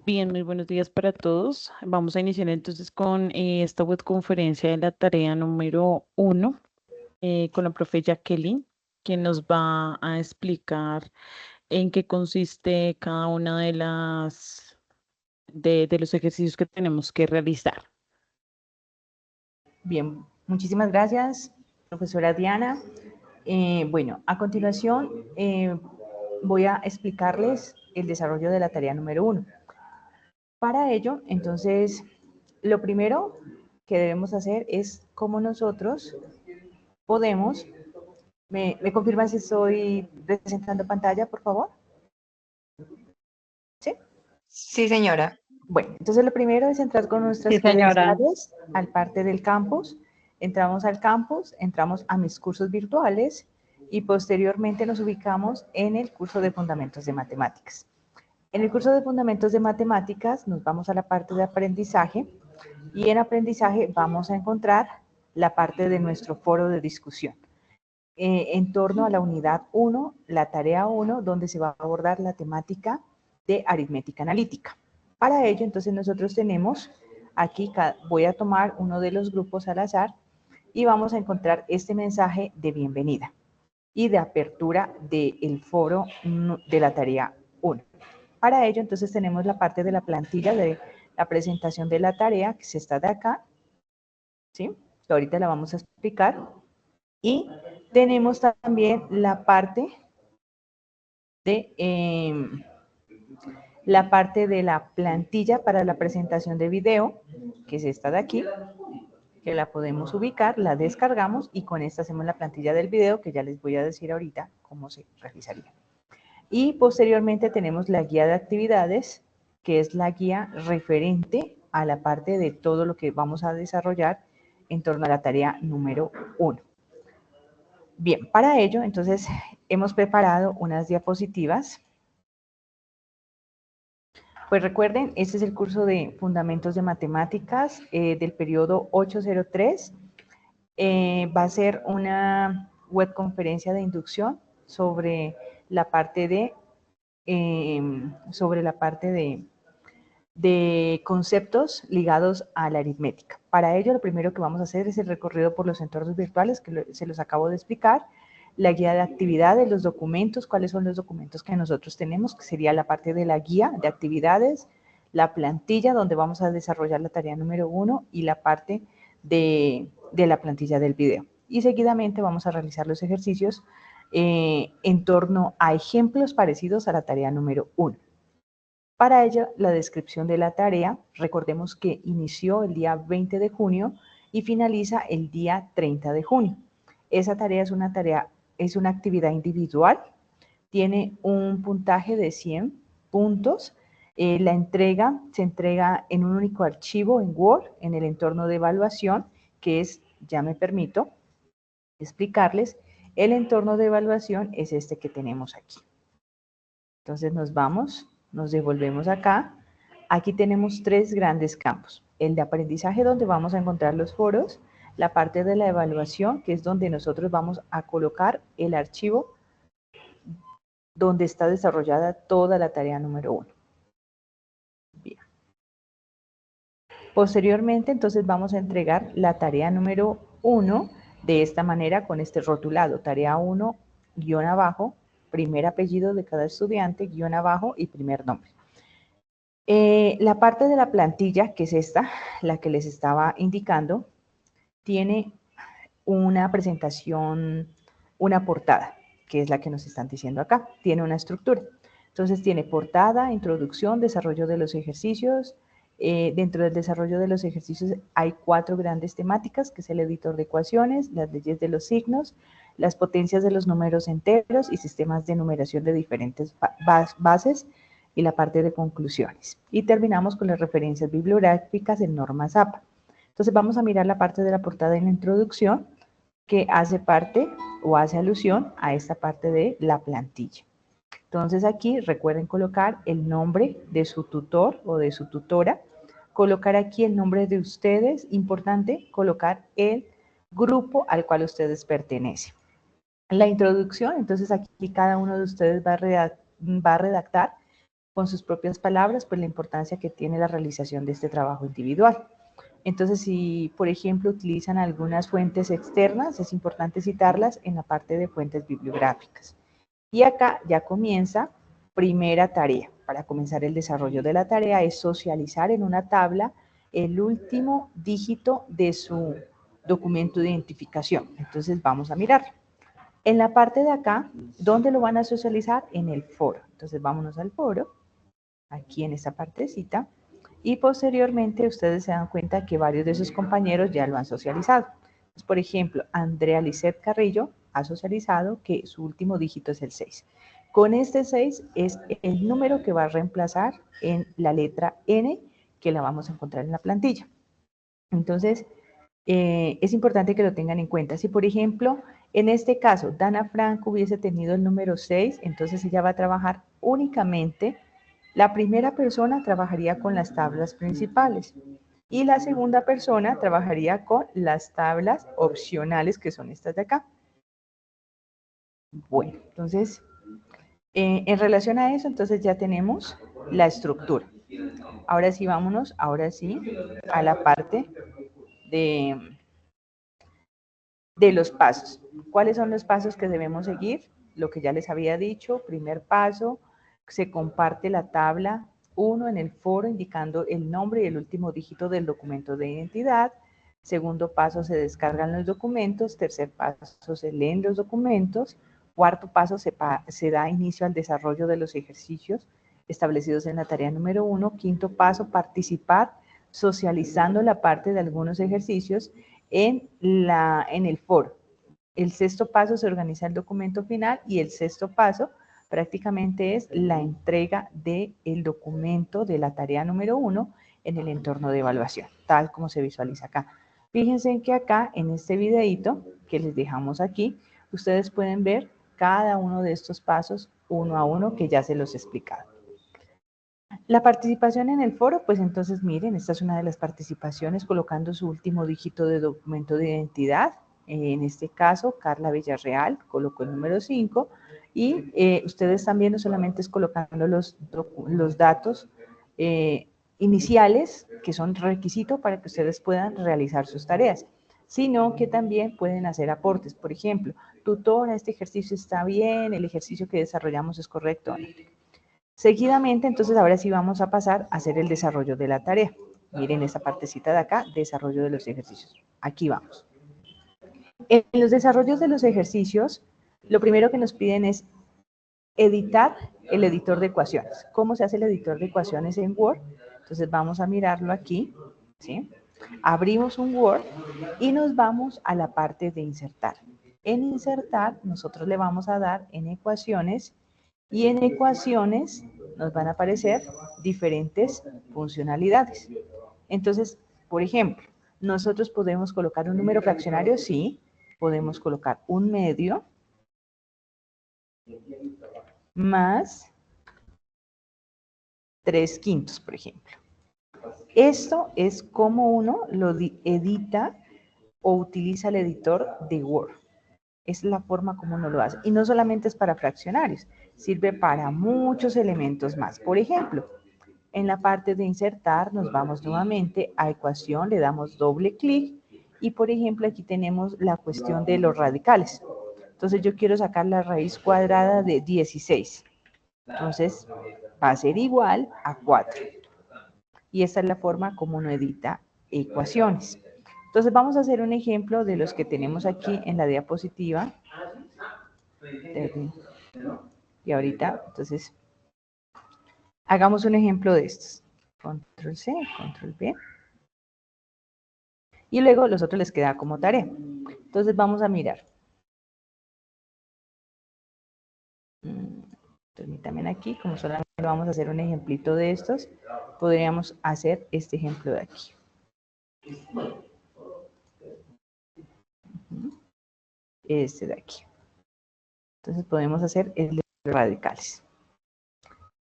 Bien, muy buenos días para todos. Vamos a iniciar entonces con esta webconferencia de la tarea número 1 con la profe Jacqueline, que nos va a explicar en qué consiste cada una de de los ejercicios que tenemos que realizar. Bien, muchísimas gracias, profesora Diana. Bueno, a continuación voy a explicarles el desarrollo de la tarea número 1. Para ello, entonces, lo primero que debemos hacer es cómo nosotros podemos. ¿Me confirma si estoy presentando pantalla, por favor? ¿Sí? Sí, señora. Bueno, entonces lo primero es entrar con nuestras Sí, señora. credenciales al parte del campus. Entramos al campus, entramos a mis cursos virtuales y posteriormente nos ubicamos en el curso de Fundamentos de Matemáticas. En el curso de Fundamentos de Matemáticas nos vamos a la parte de aprendizaje y en aprendizaje vamos a encontrar la parte de nuestro foro de discusión. En torno a la unidad 1, la tarea 1, donde se va a abordar la temática de aritmética analítica. Para ello, entonces nosotros tenemos aquí, voy a tomar uno de los grupos al azar y vamos a encontrar este mensaje de bienvenida y de apertura del foro de la tarea 1. Para ello, entonces tenemos la parte de la plantilla de la presentación de la tarea, que se está de acá, ¿sí? Que ahorita la vamos a explicar. Y tenemos también la parte de la plantilla para la presentación de video, que es esta de aquí, que la podemos ubicar, la descargamos y con esta hacemos la plantilla del video, que ya les voy a decir ahorita cómo se realizaría. Y posteriormente tenemos la guía de actividades, que es la guía referente a la parte de todo lo que vamos a desarrollar en torno a la tarea número 1. Bien, para ello, entonces, hemos preparado unas diapositivas. Pues recuerden, este es el curso de Fundamentos de Matemáticas del periodo 803. Va a ser una webconferencia de inducción sobre la parte de conceptos ligados a la aritmética. Para ello, lo primero que vamos a hacer es el recorrido por los entornos virtuales, que se los acabo de explicar, la guía de actividades, los documentos, cuáles son los documentos que nosotros tenemos, que sería la parte de la guía de actividades, la plantilla donde vamos a desarrollar la tarea número 1 y la parte de la plantilla del video. Y seguidamente vamos a realizar los ejercicios en torno a ejemplos parecidos a la tarea número 1. Para ello, la descripción de la tarea, recordemos que inició el día 20 de junio y finaliza el día 30 de junio. Esa tarea es una actividad individual, tiene un puntaje de 100 puntos. La entrega se entrega en un único archivo en Word, en el entorno de evaluación, que es, ya me permito explicarles, el entorno de evaluación es este que tenemos aquí. Entonces nos devolvemos acá. Aquí tenemos tres grandes campos. El de aprendizaje, donde vamos a encontrar los foros, la parte de la evaluación, que es donde nosotros vamos a colocar el archivo donde está desarrollada toda la tarea número 1. Bien. Posteriormente, entonces vamos a entregar la tarea número 1 de esta manera, con este rotulado, tarea 1, guión abajo, primer apellido de cada estudiante, guión abajo y primer nombre. La parte de la plantilla, que es esta, la que les estaba indicando, tiene una presentación, una portada, que es la que nos están diciendo acá. Tiene una estructura. Entonces tiene portada, introducción, desarrollo de los ejercicios. Dentro del desarrollo de los ejercicios hay 4 grandes temáticas, que es el editor de ecuaciones, las leyes de los signos, las potencias de los números enteros y sistemas de numeración de diferentes bases, y la parte de conclusiones. Y terminamos con las referencias bibliográficas en norma Zappa. Entonces vamos a mirar la parte de la portada en la introducción, que hace parte o hace alusión a esta parte de la plantilla. Entonces aquí recuerden colocar el nombre de su tutor o de su tutora, colocar aquí el nombre de ustedes, importante, colocar el grupo al cual ustedes pertenecen. La introducción, entonces aquí cada uno de ustedes va a redactar con sus propias palabras, pues la importancia que tiene la realización de este trabajo individual. Entonces, si, por ejemplo, utilizan algunas fuentes externas, es importante citarlas en la parte de fuentes bibliográficas. Y acá ya comienza primera tarea. Para comenzar el desarrollo de la tarea es socializar en una tabla el último dígito de su documento de identificación. Entonces, vamos a mirar. En la parte de acá, ¿dónde lo van a socializar? En el foro. Entonces, vámonos al foro, aquí en esta partecita. Y posteriormente ustedes se dan cuenta que varios de sus compañeros ya lo han socializado. Entonces, por ejemplo, Andrea Lisset Carrillo ha socializado que su último dígito es el 6. Con este 6 es el número que va a reemplazar en la letra N, que la vamos a encontrar en la plantilla. Entonces, es importante que lo tengan en cuenta. Si, por ejemplo, en este caso, Dana Franco hubiese tenido el número 6, entonces ella va a trabajar únicamente. La primera persona trabajaría con las tablas principales y la segunda persona trabajaría con las tablas opcionales, que son estas de acá. Bueno, entonces, en relación a eso, entonces ya tenemos la estructura. Ahora sí, vámonos, ahora sí, a la parte de los pasos. ¿Cuáles son los pasos que debemos seguir? Lo que ya les había dicho, primer paso, se comparte la tabla 1 en el foro indicando el nombre y el último dígito del documento de identidad. Segundo paso, se descargan los documentos. Tercer paso, se leen los documentos. Cuarto paso, se da inicio al desarrollo de los ejercicios establecidos en la tarea número 1. Quinto paso, participar socializando la parte de algunos ejercicios en el foro. El sexto paso se organiza el documento final y el sexto paso prácticamente es la entrega del documento de la tarea número 1 en el entorno de evaluación, tal como se visualiza acá. Fíjense en que acá, en este videito que les dejamos aquí, ustedes pueden ver cada uno de estos pasos uno a uno que ya se los he explicado. La participación en el foro, pues entonces miren, esta es una de las participaciones colocando su último dígito de documento de identidad. En este caso, Carla Villarreal colocó el número 5 y ustedes también no solamente es colocando los datos iniciales, que son requisitos para que ustedes puedan realizar sus tareas, sino que también pueden hacer aportes. Por ejemplo, tutora, este ejercicio está bien, el ejercicio que desarrollamos es correcto. Seguidamente, entonces, ahora sí vamos a pasar a hacer el desarrollo de la tarea. Miren esta partecita de acá, desarrollo de los ejercicios. Aquí vamos. En los desarrollos de los ejercicios, lo primero que nos piden es editar el editor de ecuaciones. ¿Cómo se hace el editor de ecuaciones en Word? Entonces, vamos a mirarlo aquí, ¿sí? Abrimos un Word y nos vamos a la parte de insertar. En insertar, nosotros le vamos a dar en ecuaciones y en ecuaciones nos van a aparecer diferentes funcionalidades. Entonces, por ejemplo, nosotros podemos colocar un número fraccionario, sí, podemos colocar un medio más 3/5, por ejemplo. Esto es como uno lo edita o utiliza el editor de Word. Es la forma como uno lo hace. Y no solamente es para fraccionarios, sirve para muchos elementos más. Por ejemplo, en la parte de insertar nos vamos nuevamente a ecuación, le damos doble clic y por ejemplo aquí tenemos la cuestión de los radicales. Entonces yo quiero sacar la raíz cuadrada de 16. Entonces va a ser igual a 4. Y esta es la forma como uno edita ecuaciones. Entonces vamos a hacer un ejemplo de los que tenemos aquí en la diapositiva. Y ahorita, entonces, hagamos un ejemplo de estos. Control C, Control V. Y luego los otros les queda como tarea. Entonces vamos a mirar. Permítanme aquí, como solamente vamos a hacer un ejemplito de estos, podríamos hacer este ejemplo de aquí. Este de aquí. Entonces podemos hacer el de los radicales.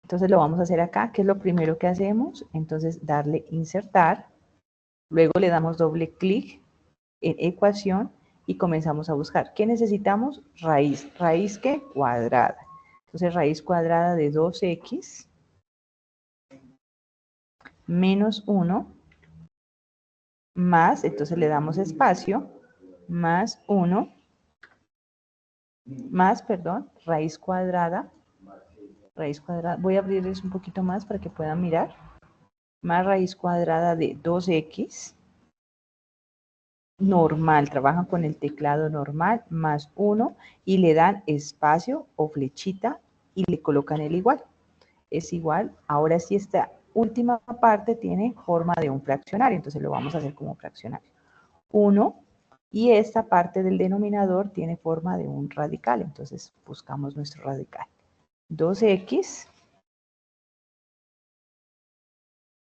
Entonces lo vamos a hacer acá, que es lo primero que hacemos. Entonces darle insertar, luego le damos doble clic en ecuación y comenzamos a buscar. ¿Qué necesitamos? Raíz. ¿Raíz qué? Cuadrada. Entonces raíz cuadrada de 2x menos 1 más, entonces le damos espacio, más 1 más, perdón, raíz cuadrada, voy a abrirles un poquito más para que puedan mirar, más raíz cuadrada de 2x, normal, trabajan con el teclado normal, más 1, y le dan espacio o flechita y le colocan el igual. Es igual, ahora sí esta última parte tiene forma de un fraccionario, entonces lo vamos a hacer como fraccionario. 1, y esta parte del denominador tiene forma de un radical, entonces buscamos nuestro radical. 2x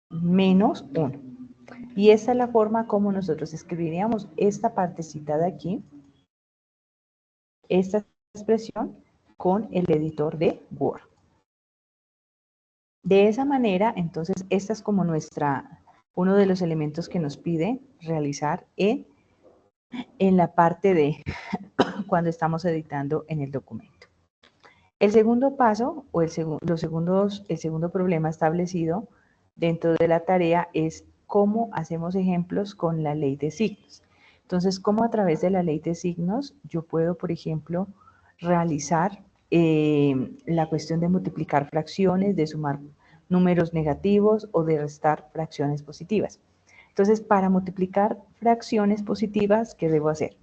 menos 1. Y esta es la forma como nosotros escribiríamos esta partecita de aquí, esta expresión, con el editor de Word. De esa manera, entonces, esta es como uno de los elementos que nos pide realizar en la parte de cuando estamos editando en el documento. El segundo paso, o el segundo problema establecido dentro de la tarea es cómo hacemos ejemplos con la ley de signos. Entonces, cómo a través de la ley de signos yo puedo, por ejemplo, realizar la cuestión de multiplicar fracciones, de sumar números negativos o de restar fracciones positivas. Entonces, para multiplicar fracciones positivas, ¿qué debo hacer?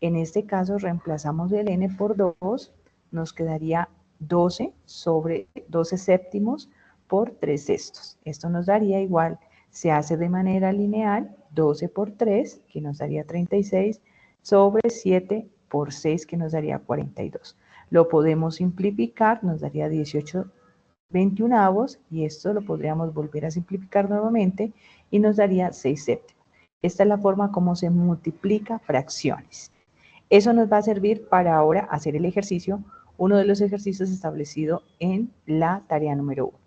En este caso, reemplazamos el n por 2, nos quedaría 12 sobre 12 séptimos por 3 sextos. Esto nos daría igual, se hace de manera lineal, 12 por 3, que nos daría 36, sobre 7 por 6, que nos daría 42. Lo podemos simplificar, nos daría 18 21avos, y esto lo podríamos volver a simplificar nuevamente, y nos daría 6 séptimos. Esta es la forma como se multiplica fracciones. Eso nos va a servir para ahora hacer el ejercicio, uno de los ejercicios establecido en la tarea número 1.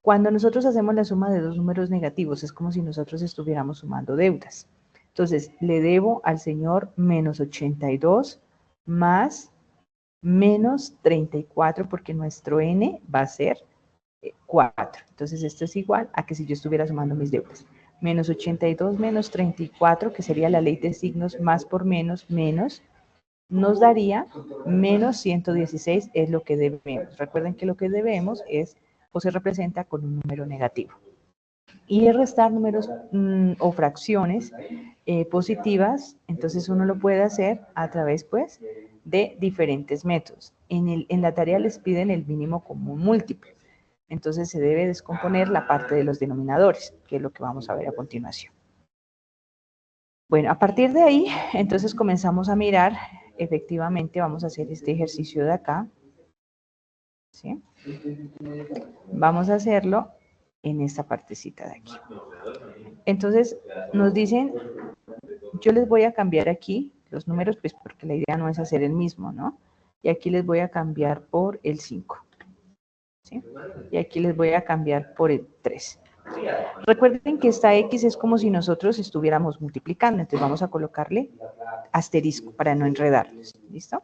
Cuando nosotros hacemos la suma de dos números negativos, es como si nosotros estuviéramos sumando deudas. Entonces, le debo al señor menos 82 más menos 34, porque nuestro n va a ser 4. Entonces, esto es igual a que si yo estuviera sumando mis deudas. Menos 82 menos 34, que sería la ley de signos, más por menos, nos daría menos 116, es lo que debemos. Recuerden que lo que debemos es, o se representa con un número negativo. Y restar números o fracciones positivas, entonces uno lo puede hacer a través, pues, de diferentes métodos. En la tarea les piden el mínimo común múltiplo. Entonces se debe descomponer la parte de los denominadores, que es lo que vamos a ver a continuación. Bueno, a partir de ahí, entonces comenzamos a mirar, efectivamente vamos a hacer este ejercicio de acá, ¿sí? Vamos a hacerlo en esta partecita de aquí. Entonces, nos dicen, yo les voy a cambiar aquí los números, pues porque la idea no es hacer el mismo, ¿no? Y aquí les voy a cambiar por el 5, ¿sí? Y aquí les voy a cambiar por el 3. Recuerden que esta X es como si nosotros estuviéramos multiplicando, entonces vamos a colocarle asterisco para no enredarlos, ¿listo?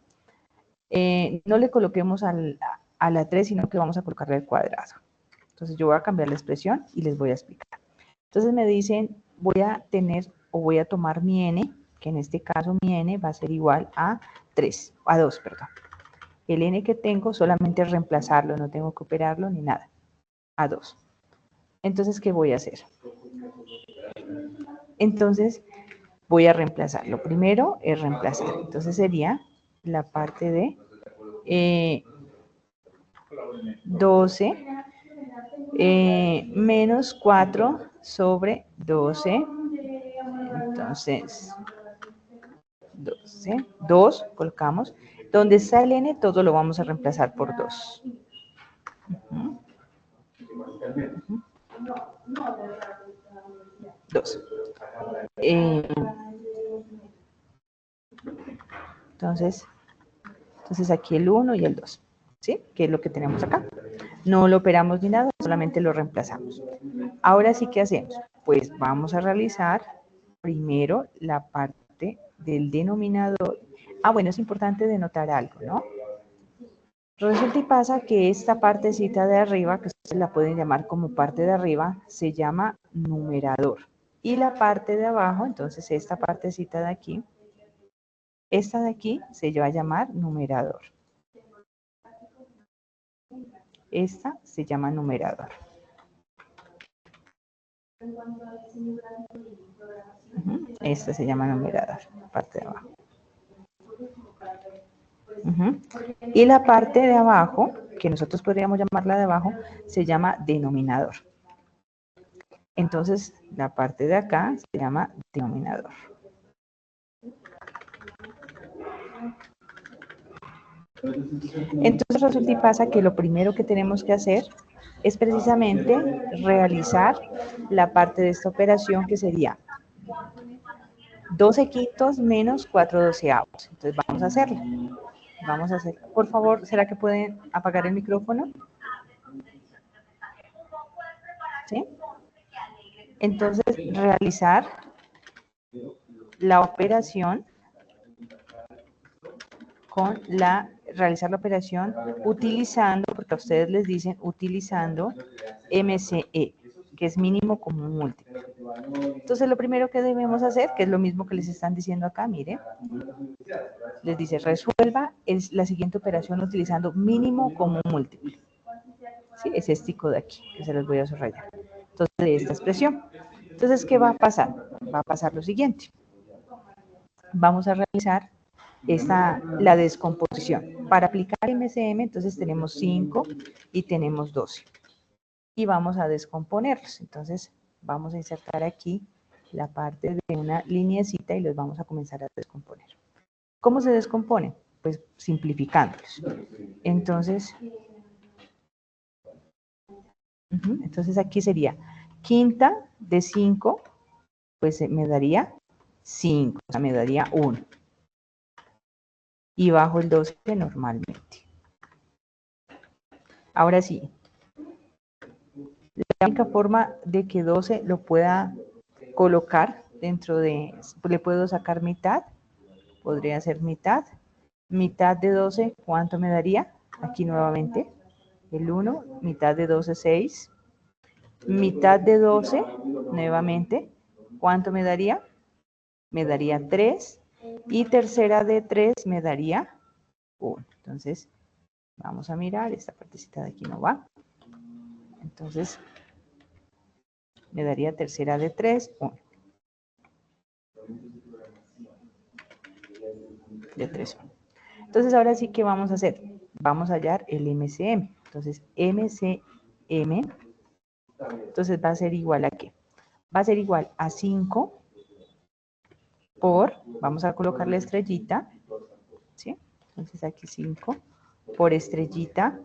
No le coloquemos a la 3, sino que vamos a colocarle al cuadrado. Entonces yo voy a cambiar la expresión y les voy a explicar. Entonces me dicen, voy a tomar mi n, que en este caso mi n va a ser igual a 2, perdón. El n que tengo solamente es reemplazarlo, no tengo que operarlo ni nada, a 2. Entonces, ¿qué voy a hacer? Entonces, voy a reemplazar. Lo primero es reemplazar. Entonces sería la parte de 12 menos 4 sobre 12. Entonces, 12, 2 colocamos. Donde está el n, todo lo vamos a reemplazar por 2. 2. Entonces aquí el 1 y el 2, ¿sí? Que es lo que tenemos acá. No lo operamos ni nada, solamente lo reemplazamos. Ahora sí, ¿qué hacemos? Pues vamos a realizar primero la parte del denominador. Bueno, es importante denotar algo, ¿no? Resulta y pasa que esta partecita de arriba, que ustedes la pueden llamar como parte de arriba, se llama numerador. Y la parte de abajo, entonces esta partecita de aquí, esta de aquí se va a llamar numerador. Esta se llama numerador. Esta se llama numerador, la parte de abajo. Y la parte de abajo, que nosotros podríamos llamarla de abajo, se llama denominador. Entonces, la parte de acá se llama denominador. Entonces, resulta y pasa que lo primero que tenemos que hacer es precisamente realizar la parte de esta operación que sería 12 quintos menos 4 doceavos. Entonces, vamos a hacerlo. Vamos a hacer, por favor, ¿será que pueden apagar el micrófono? ¿Sí? Entonces, realizar la operación utilizando, porque a ustedes les dicen utilizando MCE, que es mínimo común múltiplo. Entonces, lo primero que debemos hacer, que es lo mismo que les están diciendo acá, mire, les dice resuelva la siguiente operación utilizando mínimo común múltiplo. ¿Sí? Es este de aquí, que se los voy a subrayar. Entonces, de esta expresión. Entonces, ¿qué va a pasar? Va a pasar lo siguiente. Vamos a realizar la descomposición. Para aplicar MCM, entonces tenemos 5 y tenemos 12. Y vamos a descomponerlos. Entonces, vamos a insertar aquí la parte de una lineecita y los vamos a comenzar a descomponer. ¿Cómo se descompone? Pues simplificándolos. Entonces, aquí sería quinta de 5, pues me daría 5, o sea, me daría 1. Y bajo el 12 normalmente. Ahora sí, la única forma de que 12 lo pueda colocar dentro de, le puedo sacar mitad, podría ser mitad. Mitad de 12, ¿cuánto me daría? Aquí nuevamente, el 1, mitad de 12, 6. Mitad de 12, nuevamente, ¿cuánto me daría? Me daría 3. Y tercera de 3 me daría 1. Entonces, vamos a mirar, esta partecita de aquí no va. Entonces, me daría tercera de 3, 1. De 3, 1. Entonces, ahora sí, ¿qué vamos a hacer? Vamos a hallar el MCM. Entonces, MCM, entonces va a ser igual a ¿qué? Va a ser igual a 5 por, vamos a colocar la estrellita, ¿sí? Entonces, aquí 5 por estrellita,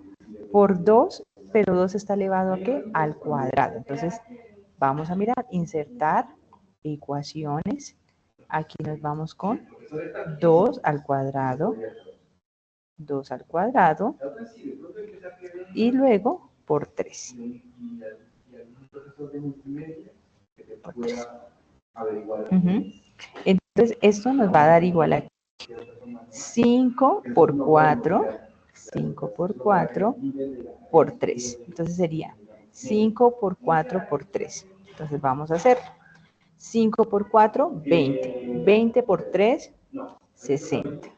por 2, pero 2 está elevado ¿a qué? Al cuadrado. Entonces, vamos a mirar, insertar ecuaciones. Aquí nos vamos con 2 al cuadrado, 2 al cuadrado, y luego por 3. Por 3. Entonces, esto nos va a dar igual a 5 por 4, 5 por 4 por 3. Entonces sería 5 por 4 por 3. Entonces vamos a hacer 5 por 4, 20. 20 por 3, 60.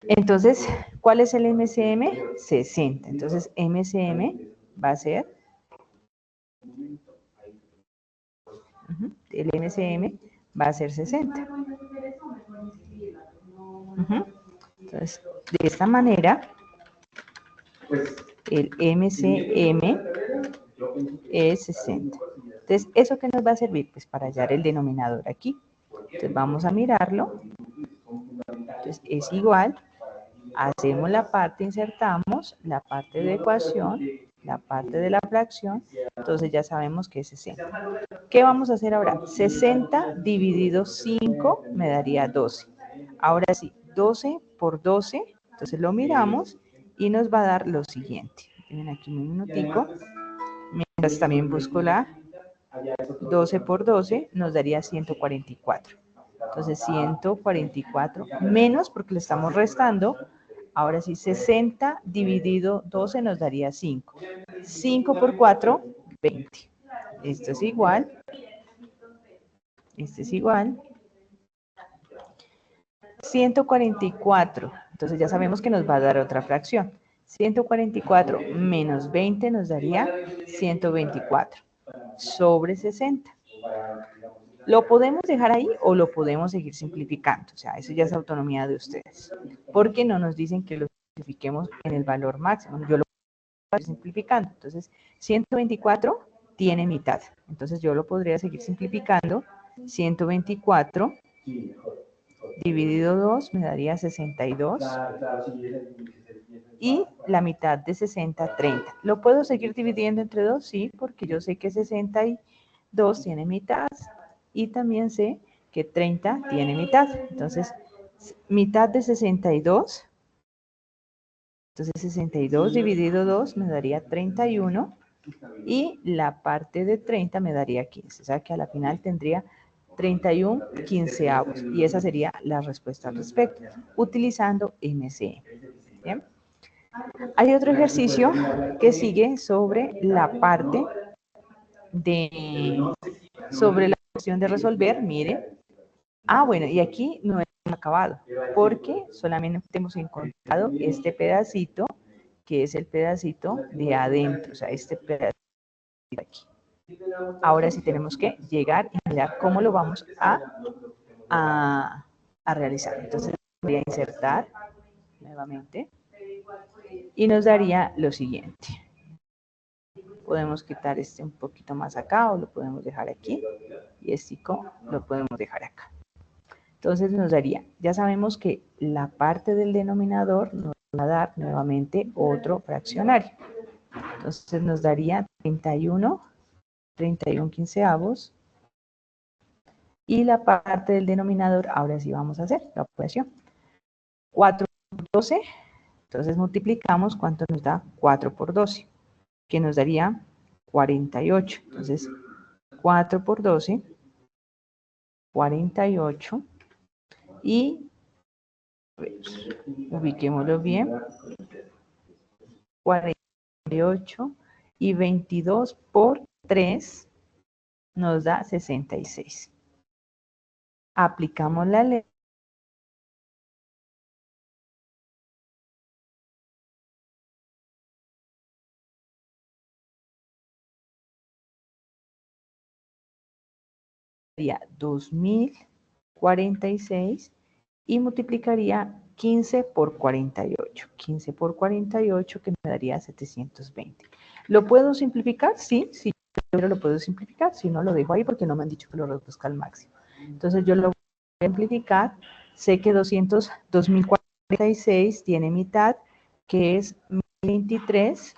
Entonces, ¿cuál es el MCM? 60. Entonces, MCM va a ser, el MCM va a ser 60. Entonces, de esta manera, el MCM es 60. Entonces, ¿eso qué nos va a servir? Pues para hallar el denominador aquí. Entonces, vamos a mirarlo. Entonces, es igual. Hacemos la parte, insertamos la parte de ecuación, la parte de la fracción. Entonces, ya sabemos que es 60. ¿Qué vamos a hacer ahora? 60 dividido 5 me daría 12. Ahora sí, 12 por 12. Entonces, lo miramos y nos va a dar lo siguiente. Miren aquí un minutico. Mientras también busco la 12 por 12 nos daría 144. Entonces 144 menos, porque le estamos restando, ahora sí 60 dividido 12 nos daría 5. 5 por 4, 20. Esto es igual. Este es igual. 144. Entonces ya sabemos que nos va a dar otra fracción. 144 menos 20 nos daría 124 sobre 60. Lo podemos dejar ahí o lo podemos seguir simplificando. O sea, eso ya es autonomía de ustedes. Porque no nos dicen que lo simplifiquemos en el valor máximo. Yo lo voy a ir simplificando. Entonces, 124 tiene mitad. Entonces yo lo podría seguir simplificando. 124 dividido 2 me daría 62. Y la mitad de 60, 30. ¿Lo puedo seguir dividiendo entre 2? Sí, porque yo sé que 62 tiene mitad y también sé que 30 tiene mitad. Entonces, mitad de 62. Entonces, 62 dividido 2 me daría 31 y la parte de 30 me daría 15. O sea que a la final tendría 31 quinceavos y esa sería la respuesta al respecto, utilizando MCE. ¿Bien? Hay otro ejercicio que sigue sobre la parte sobre la cuestión de resolver, mire. Bueno, y aquí no hemos acabado, porque solamente hemos encontrado este pedacito, que es el pedacito de adentro, o sea, este pedacito de aquí. Ahora sí tenemos que llegar y mirar cómo lo vamos a realizar. Entonces voy a insertar nuevamente y nos daría lo siguiente. Podemos quitar este un poquito más acá o lo podemos dejar aquí y este lo podemos dejar acá. Entonces nos daría, ya sabemos que la parte del denominador nos va a dar nuevamente otro fraccionario. Entonces nos daría 31 quinceavos. Y la parte del denominador, ahora sí vamos a hacer la operación. 4 por 12, entonces multiplicamos, ¿cuánto nos da? 4 por 12, que nos daría 48. Entonces, 4 por 12, 48. Y ubiquémoslo bien. 48 y 22 por 3 nos da 66. Aplicamos la ley. Sería 2046 y multiplicaría 15 por 48. 15 por 48 que me daría 720. ¿Lo puedo simplificar? Sí, sí, pero lo puedo simplificar. Si no, lo dejo ahí porque no me han dicho que lo reduzca al máximo. Entonces yo lo voy a simplificar. Sé que 2046 tiene mitad, que es 1023.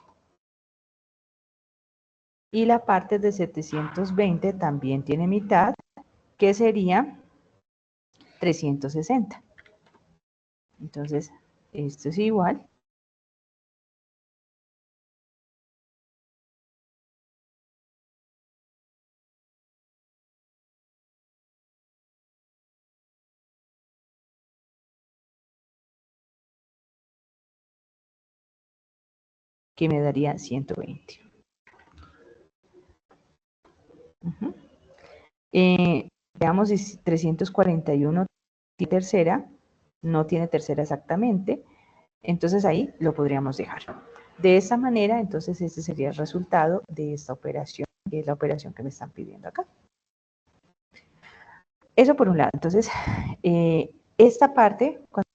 Y la parte de 720 también tiene mitad, que sería 360. Entonces, esto es igual. Que me daría 120. Veamos si 341 tiene tercera, no tiene tercera exactamente, entonces ahí lo podríamos dejar. De esta manera, entonces este sería el resultado de esta operación, que es la operación que me están pidiendo acá. Eso por un lado. Entonces, esta parte, cuando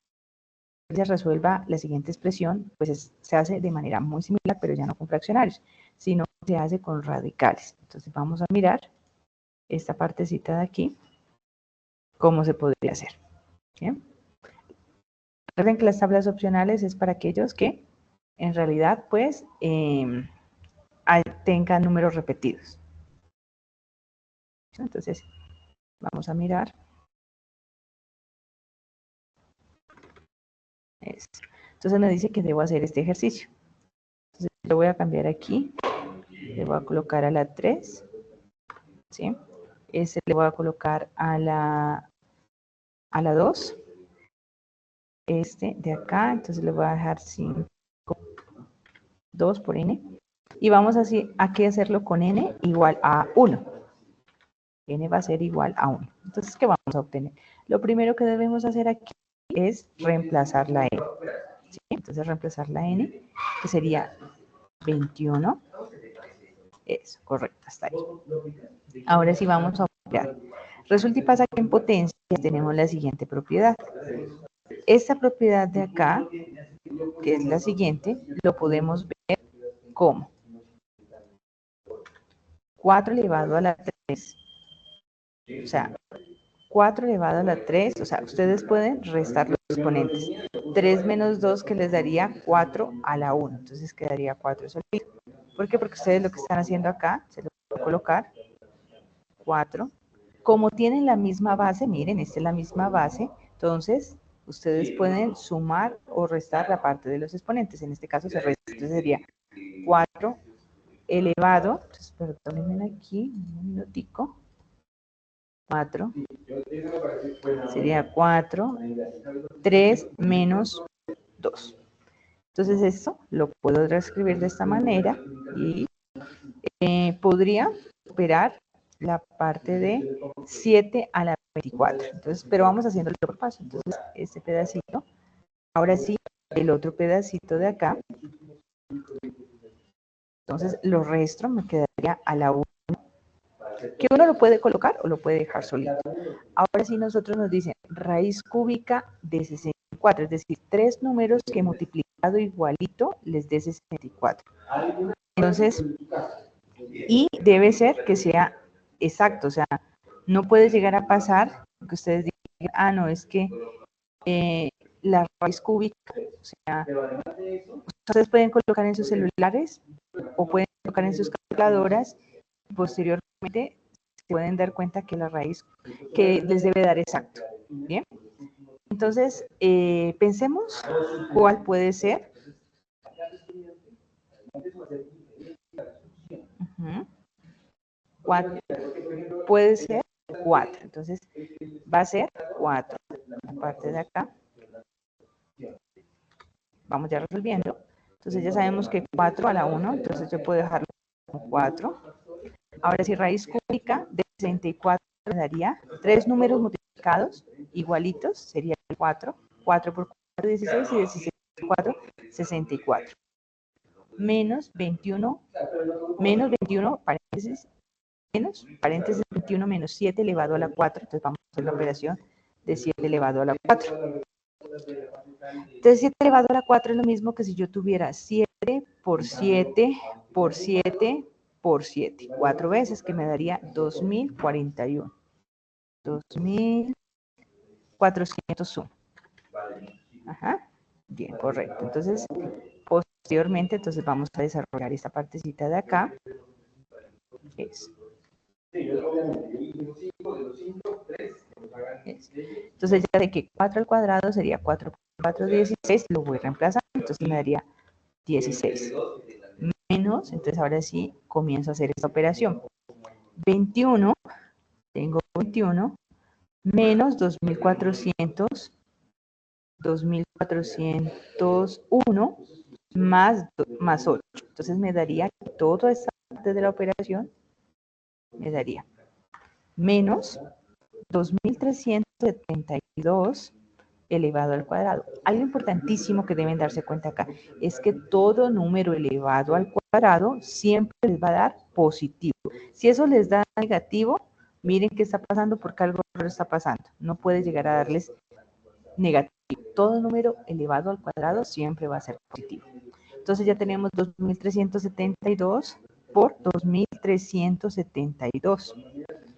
se resuelva la siguiente expresión, pues se hace de manera muy similar, pero ya no con fraccionarios, sino se hace con radicales. Entonces vamos a mirar esta partecita de aquí, cómo se podría hacer. ¿Bien? Recuerden que las tablas opcionales es para aquellos que en realidad pues tengan números repetidos. Entonces vamos a mirar. Esto. Entonces me dice que debo hacer este ejercicio. Entonces lo voy a cambiar aquí. Le voy a colocar a la 3. ¿Sí? Este le voy a colocar a la a la 2. Este de acá, entonces le voy a dejar 5, 2 por n. Y vamos así, aquí a hacerlo con n igual a 1. N va a ser igual a 1. Entonces, ¿qué vamos a obtener? Lo primero que debemos hacer aquí es reemplazar la n. ¿Sí? Entonces, reemplazar la n, que sería 21. Eso, correcto, está ahí. Ahora sí vamos a operar. Resulta y pasa que en potencia tenemos la siguiente propiedad. Esta propiedad de acá, que es la siguiente, lo podemos ver como 4 elevado a la 3. O sea, 4 elevado a la 3, o sea, ustedes pueden restar los exponentes. 3 menos 2 que les daría 4 a la 1, entonces quedaría 4 solito. ¿Por qué? Porque ustedes lo que están haciendo acá, se lo voy a colocar, 4. Como tienen la misma base, miren, esta es la misma base, entonces ustedes pueden sumar o restar la parte de los exponentes. En este caso se resta, entonces sería 4 elevado, entonces perdónenme aquí, un minutico, 4, sería 4, 3 menos 2. Entonces esto lo puedo reescribir de esta manera y podría operar la parte de 7 a la 24. Entonces, pero vamos haciéndolo por paso. Entonces, este pedacito, ahora sí, el otro pedacito de acá. Entonces, lo resto me quedaría a la 1. Que uno lo puede colocar o lo puede dejar solito. Ahora sí nosotros nos dicen raíz cúbica de 64, es decir, 3 números que multiplicado igualito les dé 64. Entonces, y debe ser que sea exacto, o sea, no puede llegar a pasar que ustedes digan, ah, no, es que la raíz cúbica, o sea, ustedes pueden colocar en sus celulares o pueden colocar en sus calculadoras y posteriormente se pueden dar cuenta que la raíz que les debe dar exacto. Bien, entonces pensemos cuál puede ser. Puede ser 4, entonces va a ser 4. Aparte de acá, vamos ya resolviendo. Entonces ya sabemos que 4 a la 1, entonces yo puedo dejarlo como 4. Ahora si raíz cúbica de 64 me daría 3 números multiplicados igualitos, sería 4. 4 por 4, 16 y 16 por 4, 64. Menos 21, paréntesis 21 menos 7 elevado a la 4. Entonces vamos a hacer la operación de 7 elevado a la 4. Entonces 7 elevado a la 4 es lo mismo que si yo tuviera 7 por 7 por 7 por 7. 4 veces que me daría 2041. 2401. Ajá. Bien, correcto. Entonces, posteriormente, entonces vamos a desarrollar esta partecita de acá. Es. Entonces ya sé que 4 al cuadrado sería 4 por 4, 16, lo voy reemplazando, entonces me daría 16. Menos, entonces ahora sí comienzo a hacer esta operación. 21, tengo 21, menos 2400, 2401, más 8. Entonces me daría toda esta parte de la operación, me daría menos 2372 elevado al cuadrado. Algo importantísimo que deben darse cuenta acá es que todo número elevado al cuadrado siempre les va a dar positivo. Si eso les da negativo, miren qué está pasando porque algo raro está pasando. No puede llegar a darles negativo. Todo número elevado al cuadrado siempre va a ser positivo. Entonces ya tenemos 2372 por 2372.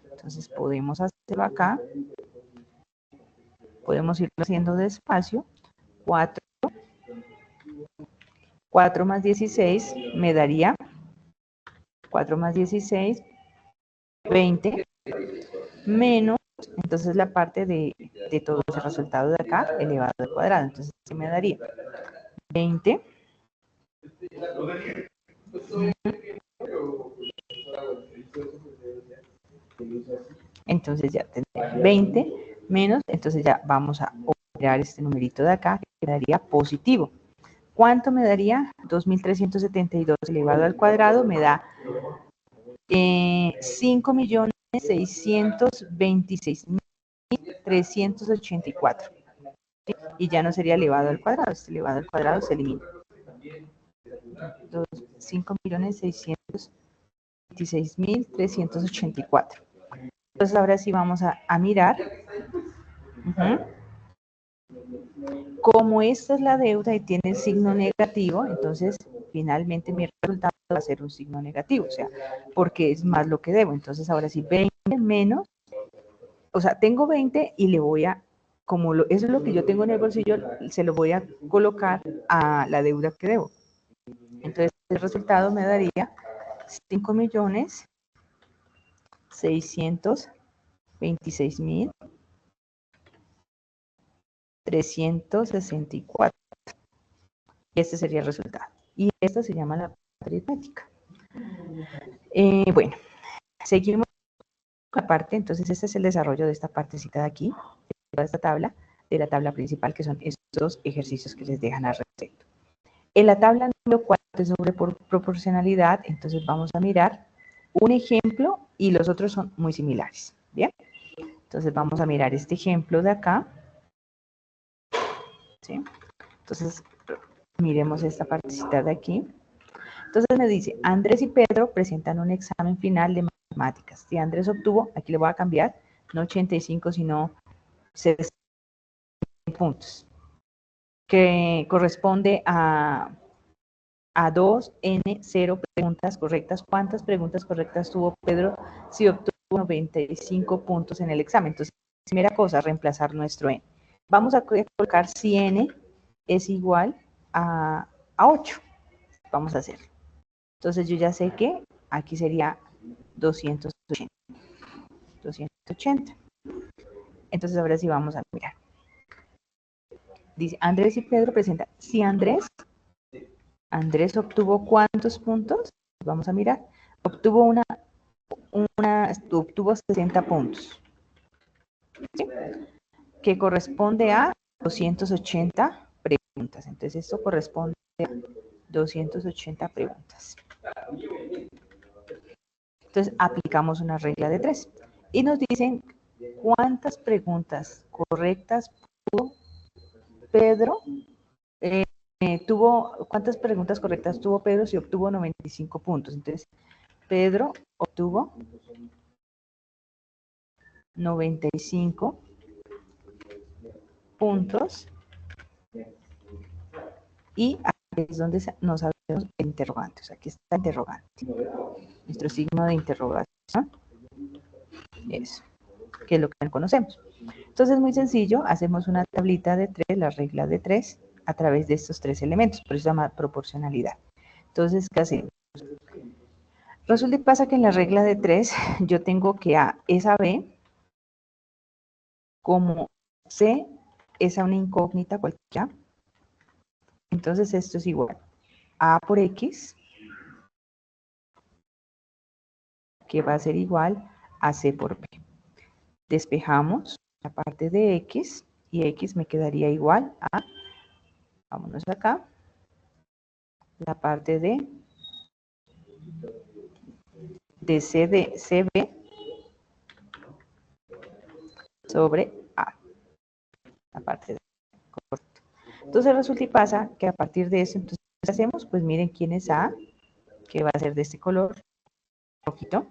Entonces podemos hacerlo acá. Podemos irlo haciendo despacio. 4 más 16 me daría 4 más 16, 20, menos, entonces la parte de todo ese resultado de acá, elevado al cuadrado. Entonces, ¿qué me daría? 20. Entonces ya tendría 20 menos, entonces ya vamos a operar este numerito de acá, que quedaría positivo. ¿Cuánto me daría? 2.372 elevado al cuadrado me da 5.626.384. Y ya no sería elevado al cuadrado, este elevado al cuadrado se elimina. 5.626.384. Entonces ahora sí vamos a mirar. Como esta es la deuda y tiene el signo negativo, entonces finalmente mi resultado va a ser un signo negativo, o sea, porque es más lo que debo. Entonces ahora sí, 20 menos, o sea, tengo 20 y le voy a, como eso es lo que yo tengo en el bolsillo, se lo voy a colocar a la deuda que debo. Entonces el resultado me daría 5.626.364. Este sería el resultado. Y esta se llama la parte aritmética. Bueno, seguimos con la parte, entonces este es el desarrollo de esta partecita de aquí, de esta tabla, de la tabla principal, que son estos ejercicios que les dejan al respecto. En la tabla número 4 sobre proporcionalidad, entonces vamos a mirar un ejemplo y los otros son muy similares, ¿bien? Entonces vamos a mirar este ejemplo de acá, ¿sí? Entonces, miremos esta partecita de aquí. Entonces me dice, Andrés y Pedro presentan un examen final de matemáticas. Si Andrés obtuvo, aquí le voy a cambiar, no 85, sino 60 puntos, que corresponde a 2N0 preguntas correctas. ¿Cuántas preguntas correctas tuvo Pedro si obtuvo 95 puntos en el examen? Entonces, primera cosa, reemplazar nuestro N. Vamos a colocar si N es igual a 8. Vamos a hacerlo. Entonces yo ya sé que aquí sería 280. 280. Entonces ahora sí vamos a mirar. Dice, Andrés y Pedro presentan. Si Andrés obtuvo ¿cuántos puntos? Vamos a mirar. Obtuvo obtuvo 60 puntos. ¿Sí? Que corresponde a 280 preguntas. Entonces esto corresponde a 280 preguntas. Entonces aplicamos una regla de 3 y nos dicen cuántas preguntas correctas tuvo Pedro, cuántas preguntas correctas tuvo Pedro si obtuvo 95 puntos. Entonces Pedro obtuvo 95 puntos y aquí es donde nos sabemos el interrogante. O sea, aquí está el interrogante. Nuestro signo de interrogación. Eso, que es lo que no conocemos. Entonces, muy sencillo, hacemos una tablita de 3, la regla de 3, a través de estos 3 elementos, por eso se llama proporcionalidad. Entonces, ¿qué hacemos? Resulta y pasa que en la regla de 3, yo tengo que A es a B, como C es a una incógnita cualquiera. Entonces, esto es igual a por X, que va a ser igual a C por B. Despejamos la parte de X, y X me quedaría igual a, vámonos acá, la parte de CB sobre A, la parte de correcto. Entonces resulta y pasa que a partir de eso, entonces, ¿qué hacemos? Pues miren quién es A, que va a ser de este color rojito.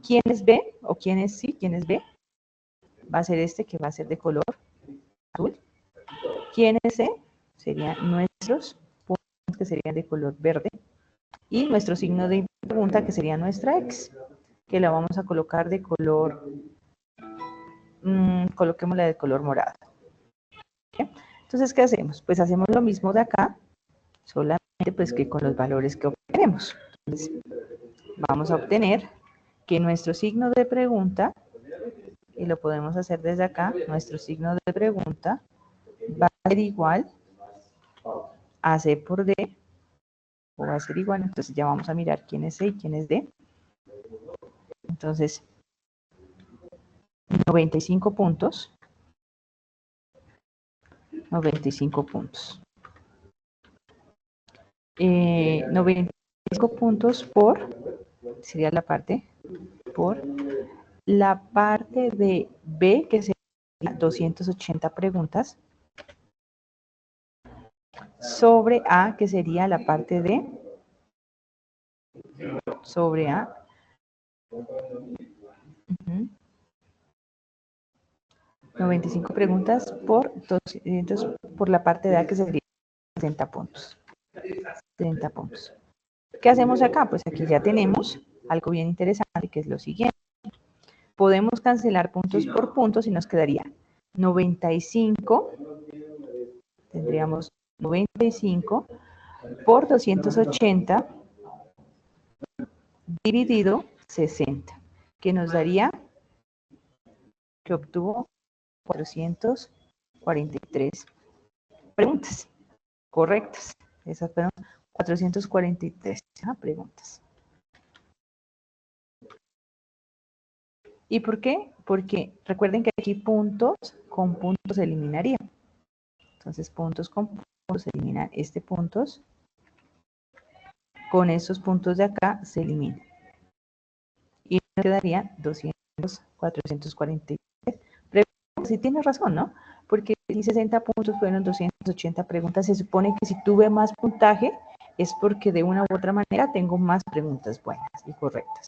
¿Quién es B? ¿O quién es C? ¿Quién es B? Va a ser este, que va a ser de color azul. ¿Quién es C? Serían nuestros puntos, que serían de color verde. Y nuestro signo de pregunta, que sería nuestra X, que la vamos a colocar de color, coloquémosla de color morado. ¿Okay? Entonces, ¿qué hacemos? Pues hacemos lo mismo de acá, solamente pues que con los valores que obtenemos. Entonces, vamos a obtener que nuestro signo de pregunta, y lo podemos hacer desde acá, nuestro signo de pregunta va a ser igual a C por D, o va a ser igual, entonces ya vamos a mirar quién es C y quién es D. Entonces, 95 puntos 95 puntos. 95 puntos sería la parte, por la parte de B, que sería 280 preguntas, sobre A, que sería la parte de, sobre A, 95 preguntas por 200 por la parte de A, que sería 60 puntos. 30 puntos. ¿Qué hacemos acá? Pues aquí ya tenemos algo bien interesante, que es lo siguiente. Podemos cancelar puntos por puntos y nos quedaría 95, tendríamos 95 por 280 dividido 60, que nos daría, que obtuvo 443 preguntas correctas. Esas fueron 443 preguntas. ¿Y por qué? Porque recuerden que aquí puntos con puntos se eliminarían. Entonces, puntos con puntos se eliminan. Puntos con esos puntos de acá se eliminan. Y nos quedaría 443. Si tienes razón, ¿no? Porque si 60 puntos fueron 280 preguntas, se supone que si tuve más puntaje es porque de una u otra manera tengo más preguntas buenas y correctas.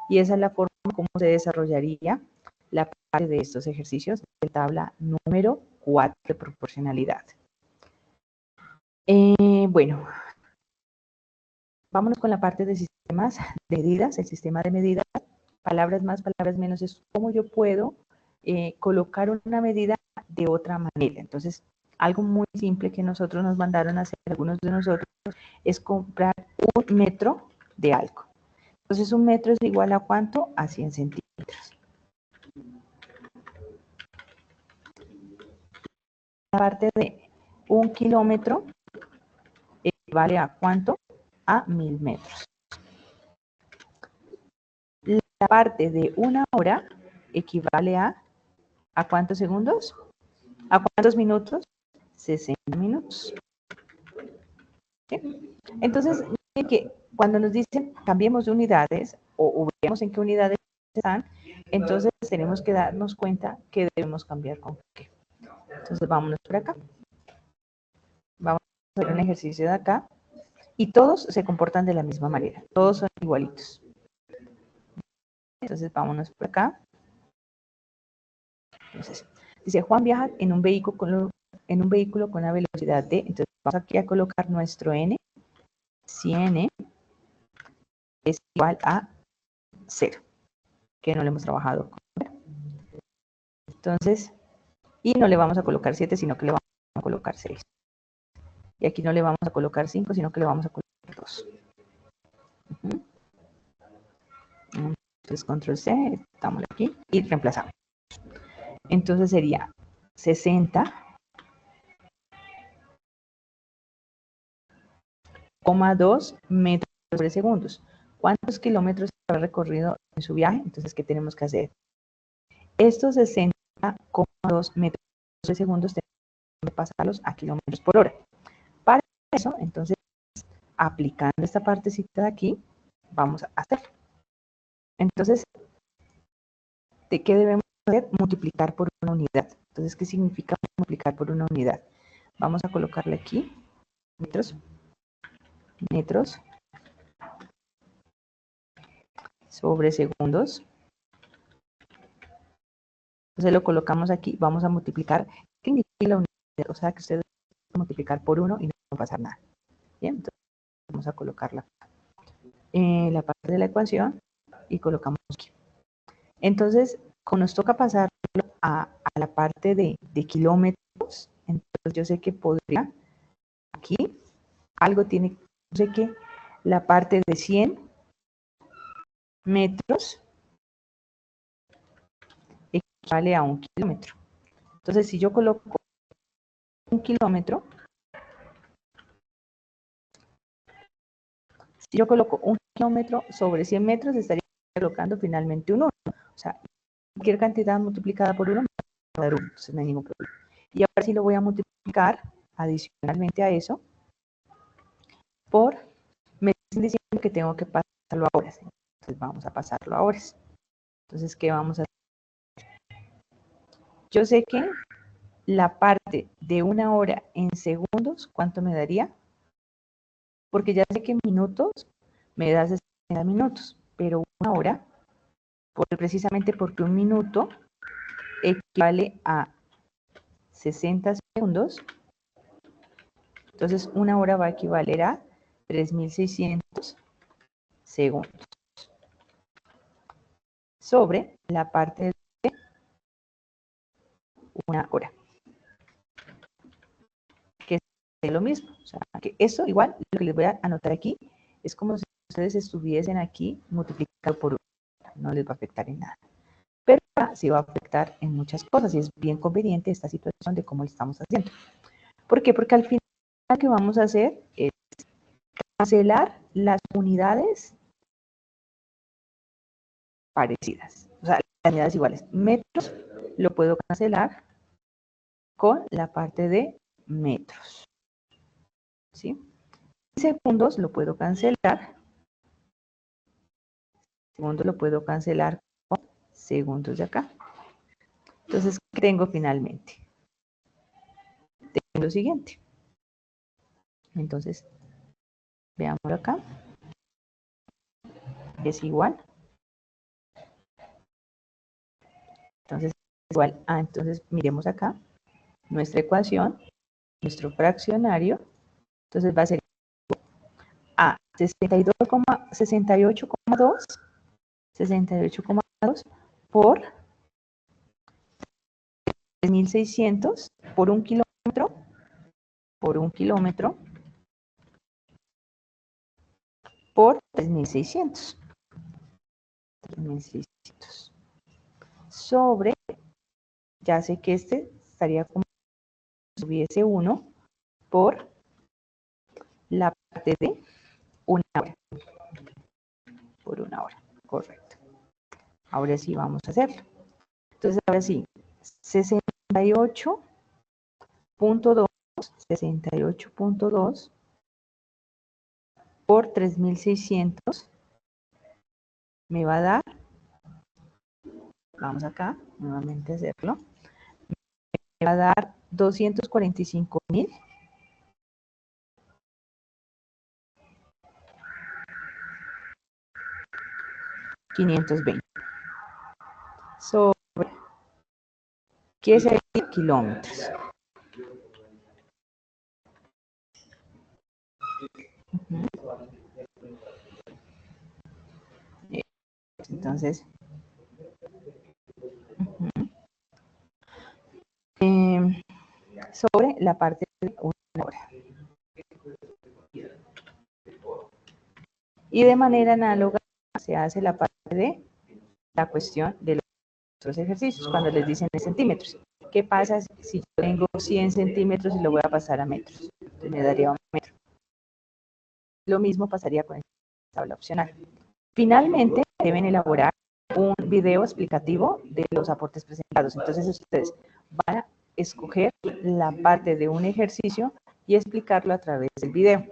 Y esa es la forma como se desarrollaría la parte de estos ejercicios de tabla número 4 de proporcionalidad. Bueno, vámonos con la parte de sistemas de medidas. El sistema de medidas, palabras más, palabras menos, es cómo yo puedo colocar una medida de otra manera. Entonces, algo muy simple que nosotros nos mandaron a hacer, algunos de nosotros, es comprar un metro de algo. Entonces, un metro es igual a ¿cuánto? A 100 centímetros. La parte de un kilómetro equivale a ¿cuánto? A 1000 metros. La parte de una hora equivale a ¿cuántos segundos? ¿A cuántos minutos? 60 minutos. ¿Sí? Entonces, que cuando nos dicen cambiemos de unidades o veamos en qué unidades están, entonces tenemos que darnos cuenta que debemos cambiar con qué. Entonces, vámonos por acá. Vamos a hacer un ejercicio de acá. Y todos se comportan de la misma manera. Todos son igualitos. Entonces, vámonos por acá. Entonces, dice, Juan viaja en un vehículo con una velocidad de, entonces vamos aquí a colocar nuestro n. Si n es igual a 0, que no le hemos trabajado con 0. Entonces, y no le vamos a colocar 7, sino que le vamos a colocar 6. Y aquí no le vamos a colocar 5, sino que le vamos a colocar 2. Entonces, control C, estamos aquí y reemplazamos. Entonces sería 60,2 metros sobre segundos. ¿Cuántos kilómetros ha recorrido en su viaje? Entonces, ¿qué tenemos que hacer? Estos 60,2 metros sobre segundos tenemos que pasarlos a kilómetros por hora. Para eso, entonces, aplicando esta partecita de aquí, vamos a hacer. Entonces, ¿de qué debemos hacer? Multiplicar por una unidad. Entonces, ¿qué significa multiplicar por una unidad? Vamos a colocarle aquí, metros, sobre segundos. Entonces lo colocamos aquí, vamos a multiplicar. ¿Qué significa la unidad? O sea que ustedes van a multiplicar por 1 y no va a pasar nada. Bien, entonces vamos a colocarla en la parte de la ecuación y colocamos aquí. Entonces, como nos toca pasarlo a la parte de kilómetros, entonces yo sé que podría, aquí, algo tiene, yo sé que la parte de 100 metros equivale a 1 kilómetro. Entonces, si yo coloco 1 kilómetro, si yo coloco 1 kilómetro sobre 100 metros, estaría colocando finalmente un 1. O sea, cualquier cantidad multiplicada por 1 me va a dar 1, entonces no hay ningún problema. Y ahora sí lo voy a multiplicar adicionalmente a eso por, me están diciendo que tengo que pasarlo a horas. Entonces vamos a pasarlo a horas. Entonces, ¿qué vamos a hacer? Yo sé que la parte de 1 hora en segundos, ¿cuánto me daría? Porque ya sé que en minutos me da 60 minutos, pero 1 hora, precisamente porque 1 minuto equivale a 60 segundos, entonces 1 hora va a equivaler a 3.600 segundos sobre la parte de 1 hora, que es lo mismo. O sea, que eso igual, lo que les voy a anotar aquí, es como si ustedes estuviesen aquí multiplicado por 1, no les va a afectar en nada. Pero sí va a afectar en muchas cosas y es bien conveniente esta situación de cómo lo estamos haciendo. ¿Por qué? Porque al final lo que vamos a hacer es cancelar las unidades parecidas, o sea, las unidades iguales. Metros lo puedo cancelar con la parte de metros, ¿sí? Segundos lo puedo cancelar, segundos lo puedo cancelar con segundos de acá. Entonces, ¿qué tengo finalmente? Tengo lo siguiente. Entonces, veámoslo acá. Es igual. Entonces, es igual a, entonces, miremos acá, nuestra ecuación, nuestro fraccionario, entonces va a ser a 68,2 por 3.600 por 1 kilómetro, por 3.600 sobre, ya sé que este estaría como si hubiese 1 por la parte de 1 hora, por 1 hora, correcto. Ahora sí vamos a hacerlo. Entonces, ahora sí, 68.2 por 3.600 me va a dar, vamos acá, nuevamente a hacerlo, me va a dar 245.520 sobre, ¿qué sería? Kilómetros. Entonces, sobre la parte de 1 hora. Y de manera análoga se hace la parte de la cuestión de los otros ejercicios, cuando les dicen en centímetros. ¿Qué pasa si yo tengo 100 centímetros y lo voy a pasar a metros? Entonces me daría 1 metro. Lo mismo pasaría con esta tabla opcional. Finalmente, deben elaborar un video explicativo de los aportes presentados. Entonces, ustedes van a escoger la parte de un ejercicio y explicarlo a través del video.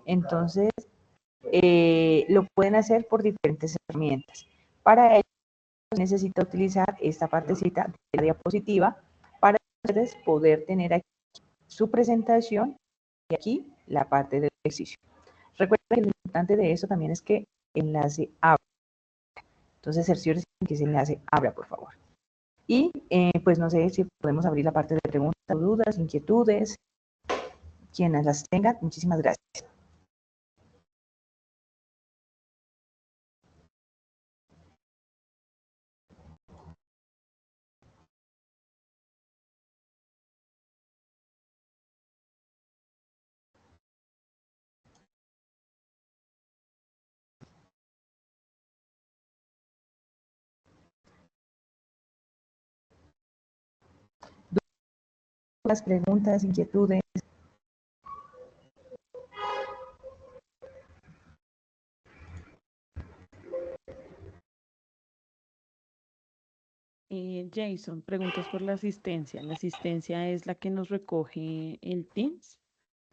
Entonces, lo pueden hacer por diferentes herramientas. Para ello, necesita utilizar esta partecita de la diapositiva para ustedes poder tener aquí su presentación y aquí la parte del ejercicio. Recuerden que lo importante de eso también es que enlace abra. Entonces, cerciórese que ese enlace abra, por favor. Y pues no sé si podemos abrir la parte de preguntas, dudas, inquietudes. Quienes las tengan, muchísimas gracias. Las preguntas, inquietudes. Jason, preguntas por la asistencia. La asistencia es la que nos recoge el Teams,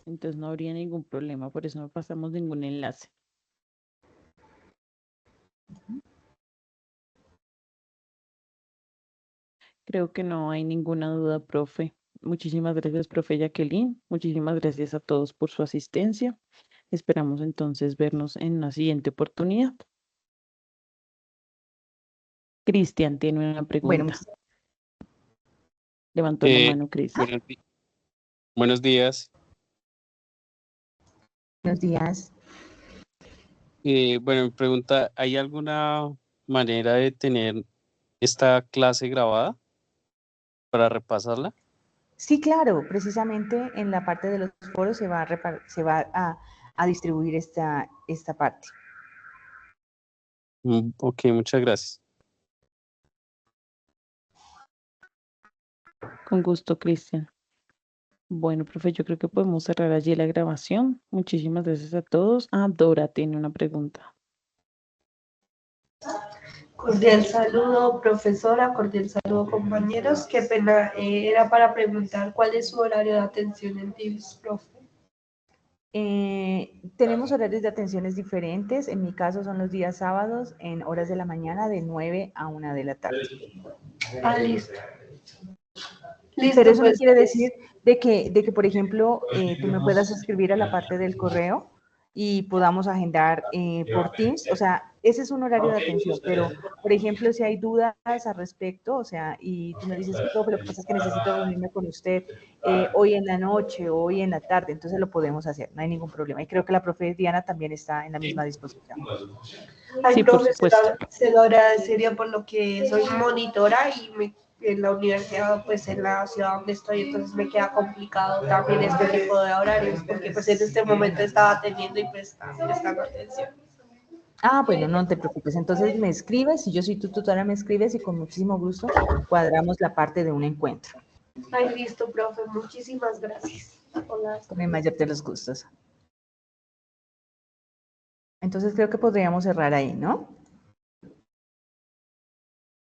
entonces no habría ningún problema, por eso no pasamos ningún enlace. Creo que no hay ninguna duda, profe. Muchísimas gracias, profe Jacqueline. Muchísimas gracias a todos por su asistencia. Esperamos entonces vernos en una siguiente oportunidad. Cristian tiene una Bueno, pregunta. Levantó la mano, Cristian. Buenos días. buenos días. Bueno, mi pregunta, ¿hay alguna manera de tener esta clase grabada para repasarla? Sí, claro, precisamente en la parte de los foros se va a distribuir esta parte. Ok, muchas gracias. Con gusto, Cristian. Bueno, profe, yo creo que podemos cerrar allí la grabación. Muchísimas gracias a todos. Dora tiene una pregunta. Cordial saludo, profesora, cordial saludo, compañeros. Qué pena, era para preguntar cuál es su horario de atención en Teams, profe. Tenemos horarios de atenciones diferentes. En mi caso son los días sábados en horas de la mañana de 9 a 1 de la tarde. Listo. Listo, Pero eso no pues, quiere decir de que por ejemplo, tú me puedas escribir a la parte del correo y podamos agendar por Teams. O sea, ese es un horario de atención, pero por ejemplo, si hay dudas al respecto, o sea, y tú me dices, profe, lo que pasa es que necesito reunirme con usted hoy en la noche o hoy en la tarde, entonces lo podemos hacer, no hay ningún problema. Y creo que la profe Diana también está en la misma disposición. Ay, Sí, por profe, supuesto. se lo agradecería por lo que soy monitora y en la universidad, pues en la ciudad donde estoy, entonces me queda complicado también este tipo de horarios, porque pues en este momento estaba atendiendo y prestando atención. Bueno, no te preocupes. Entonces me escribes, si yo soy tu tutora, me escribes y con muchísimo gusto cuadramos la parte de un encuentro. Ay, listo, profe, muchísimas gracias. Hola. Con el mayor de los gustos. Entonces creo que podríamos cerrar ahí, ¿no?